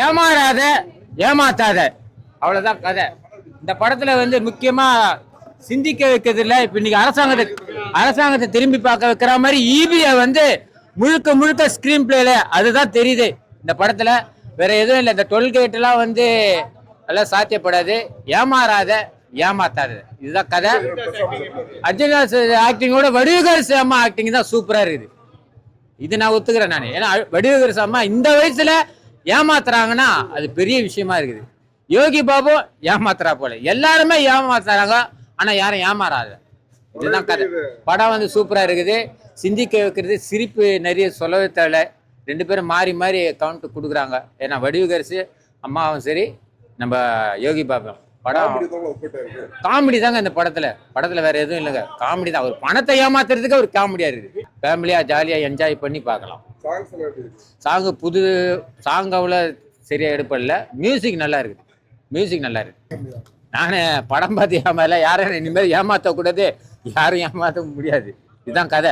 ஏமாறாத ஏமாத்தாத, அவ்வளவுதான் கதை. இந்த படத்துல வந்து முக்கியமா சிந்திக்க வைக்கிறதுல இப்ப இன்னைக்கு அரசாங்கத்தை திரும்பி பார்க்க வைக்கிற மாதிரி ஈபிய வந்து முழுக்க முழுக்க ஸ்கிரீன் பிளேல அதுதான் தெரியுது இந்த படத்துல. வேற எதுவும் இல்லை. இந்த டோல்கேட் எல்லாம் வந்து எல்லாம் சாத்தியப்படாது. ஏமாறாத ஏமாத்தாது, இதுதான் கதை. அர்ஜுனாஸ் ஆக்டிங்கோட வடிவுகரசு அம்மா ஆக்டிங் தான் சூப்பரா இருக்குது. இது நான் ஒத்துக்கிறேன் நான். ஏன்னா வடிவுகரசு அம்மா இந்த வயசுல ஏமாத்துறாங்கன்னா அது பெரிய விஷயமா இருக்குது. யோகி பாபு ஏமாத்துறா போல, எல்லாருமே ஏமாத்துறாங்க, ஆனா யாரும் ஏமாறாது. இதுதான் கதை. படம் வந்து சூப்பரா இருக்குது. சிந்திக்க வைக்கிறது, சிரிப்பு நிறைய சொல்லவே தேவை. ரெண்டு பேரும் மாறி மாறி கவுண்ட் கொடுக்குறாங்க. ஏன்னா வடிவுகரசு அம்மாவும் சரி, நம்ம யோகி பாபு. படம் காமெடி தாங்க இந்த படத்துல வேற எதுவும் இல்லைங்க. காமெடி தான். ஒரு பணத்தை ஏமாத்துறதுக்கு ஒரு காமெடியா இருக்குது. ஃபேமிலியா ஜாலியா என்ஜாய் பண்ணி பார்க்கலாம். புது சாங் அவ்வளோ சரியா எடுப்படல. மியூசிக் நல்லா இருக்குது. நானே படம் பார்த்து ஏமாறல. யாரும் இனிமேல் ஏமாத்த கூடாது, யாரும் ஏமாத்த முடியாது. இதுதான் கதை.